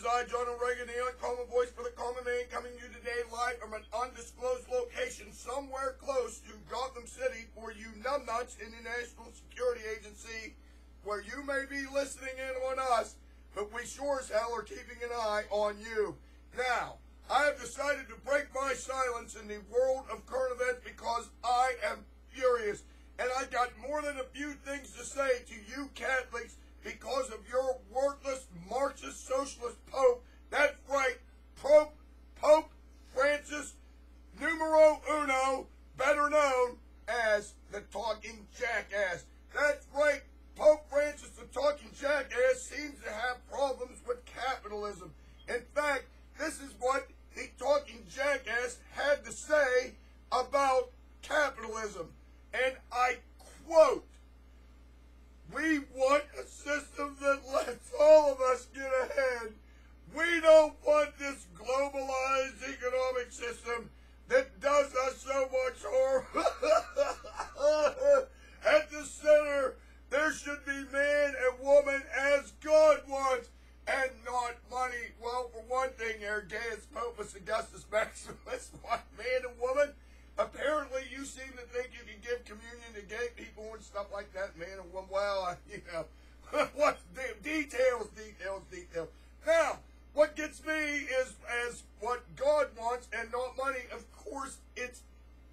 is I, John O'Regan, the uncommon voice for the common man, coming to you today live from an undisclosed location somewhere close to Gotham City for you numbnuts in the National Security Agency, where you may be listening in on us, but we sure as hell are keeping an eye on you. Now, I have decided to break my silence in the world of current events because I am furious, and I got more than a few things to say to you Catholics because of your worthless Marxist socialist Pope. That's right, Pope Francis numero uno, better known as the talking jackass. That's right, Pope Francis the talking jackass seems to have problems with capitalism. In fact, this is what the talking jackass had to say about capitalism. And I quote, "We want a system that lets all of us get ahead. We don't want this globalized economic system that does us so much harm." At the center, there should be man and woman as God wants, and not money. Well, for one thing, there, Gaius Popus Augustus Maximus, what, man and woman? Apparently, you seem to think you can give communion to gay people and stuff like that, man and woman. Well, what's details. Now, what gets me is as what God wants and not money. Of course, it's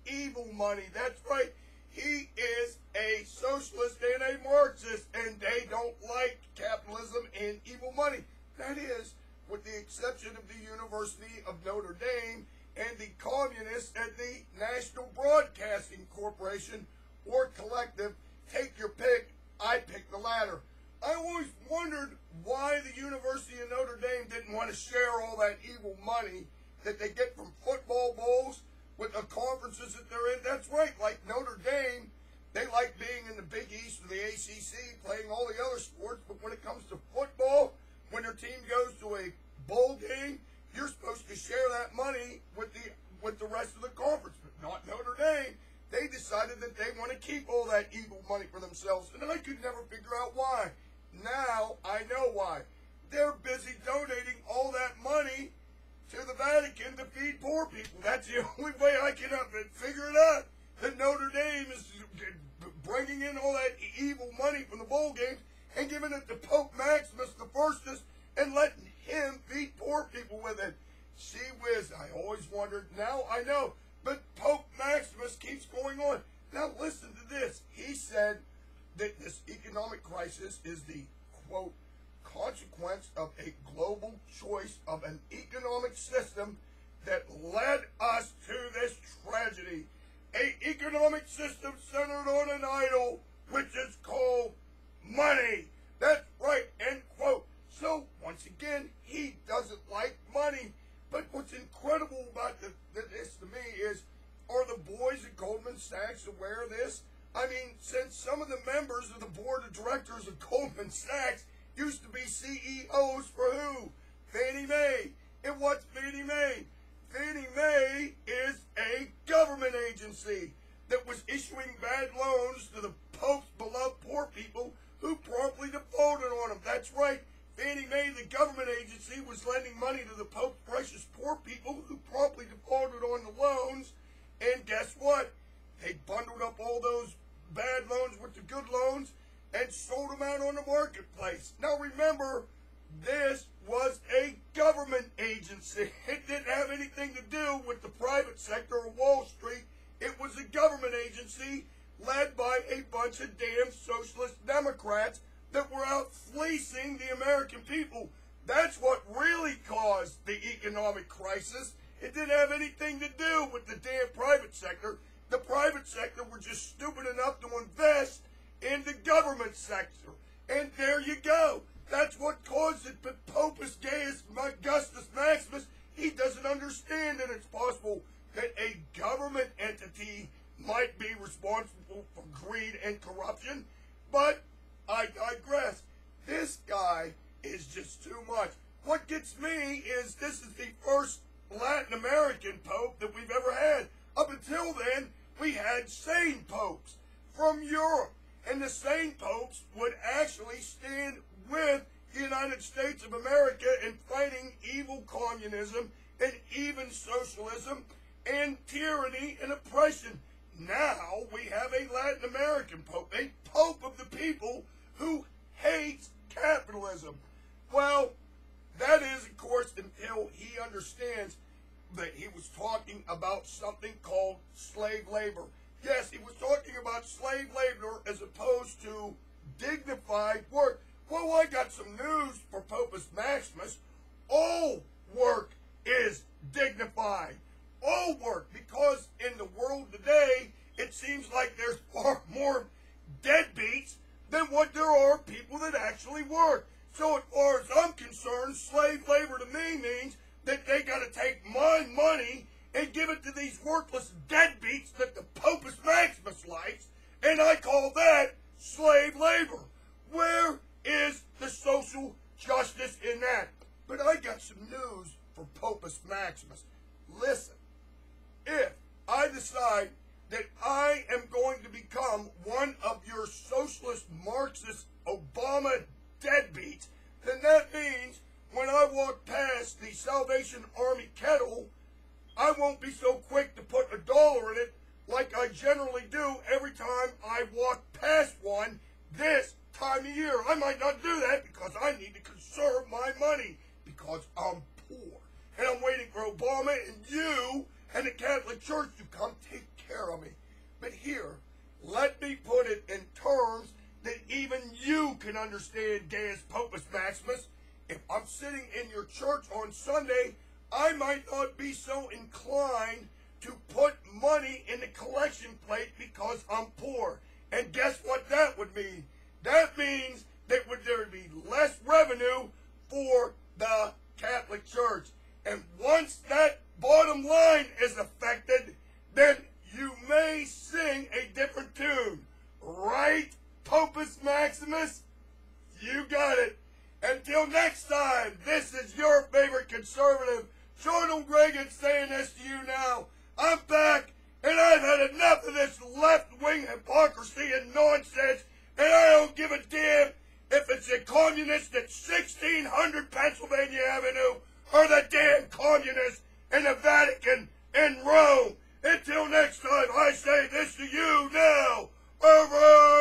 evil money. That's right. He is a socialist and a Marxist, and they don't like capitalism and evil money. That is, with the exception of the University of Notre Dame and the communists at the National Broadcasting Corporation or Collective. Take your pick. I picked the latter. I always wondered why the University of Notre Dame didn't want to share all that evil money that they get from football bowls with the conferences that they're in. That's right, like Notre Dame, they like being in the Big East or the ACC, playing all the other sports, but when it comes to football, when their team goes to a bowl game, you're supposed to share that money with the rest of the conference, but not Notre Dame. They decided that they want to keep all that evil money for themselves, and I could never figure out why. Now I know why. They're busy donating all that money to the Vatican to feed poor people. That's the only way I can figure it out. That Notre Dame is bringing in all that evil money from the bowl games and giving it to Pope Maximus the Firstest and letting him feed poor people with it. Gee whiz, I always wondered. Now I know. But Pope Maximus keeps going on. Now listen to this. He said that this economic crisis is the, quote, consequence of a global choice of an economic system that led us to this tragedy. An economic system centered on an idol, which is called money. That's right, end quote. So, once again, he doesn't like money. But what's incredible about this to me is, are the boys at Goldman Sachs aware of this? I mean, since some of the members of the board of directors of Goldman Sachs used to be CEOs for who? Fannie Mae. And what's Fannie Mae? Fannie Mae is a government agency that was issuing bad loans to the Pope's beloved poor people who promptly defaulted on them. That's right. Fannie Mae, the government agency, was lending money to the Pope's precious poor people who promptly defaulted on the loans. And guess what? They bundled up all those bad loans with the good loans and sold them out on the marketplace. Now remember, this was a government agency. It didn't have anything to do with the private sector or Wall Street. It was a government agency led by a bunch of damn socialist Democrats that were out fleecing the American people. That's what really caused the economic crisis. It didn't have anything to do with the damn private sector. The private sector were just stupid enough to invest in the government sector. And there you go. That's what caused it. But Popus Gaius Augustus Maximus, he doesn't understand that it's possible that a government entity might be responsible for greed and corruption. But I digress. This guy is just too much. What gets me is this is the first Latin American pope that we've ever had. Up until then, we had sane popes from Europe. And the sane popes would actually stand with the United States of America in fighting evil communism and even socialism and tyranny and oppression. Now we have a Latin American pope, a pope of the people who hates capitalism. Well, that is, of course, until he understands that he was talking about something called slave labor. Yes, he was talking about slave labor as opposed to dignified work. Well, I got some news for Popus Maximus. All work is dignified. All work, because in the world today, it seems like there's far more deadbeats than what there are people that actually work. So as far as I'm concerned, slave labor to me means that they got to take my money and give it to these workless deadbeats that the Popus Maximus likes, and I call that slave labor. Where is the social justice in that? But I got some news for Popus Maximus. Listen, if I decide that I am going to become one of your socialist Marxist Obama deadbeats, then that means when I walk past the Salvation Army kettle, I won't be so quick to put $1 in it like I generally do every time I walk past one this time of year. I might not do that because I need to conserve my money because I'm poor. And I'm waiting for Obama and you and the Catholic Church to come take care of me. But here, let me put it in terms that even you can understand, Gaius Popus Maximus. If I'm sitting in your church on Sunday, I might not be so inclined to put money in the collection plate because I'm poor. And guess what that would mean? That means that there would be less revenue for the Catholic Church. And once that bottom line is affected, then you may sing a different tune. Right, Popus Maximus? You got it. Until next time, this is your favorite conservative, Jordan Reagan, saying this to you now. I'm back, and I've had enough of this left-wing hypocrisy and nonsense, and I don't give a damn if it's a communist at 1600 Pennsylvania Avenue or the damn communists in the Vatican in Rome. Until next time, I say this to you now. Over!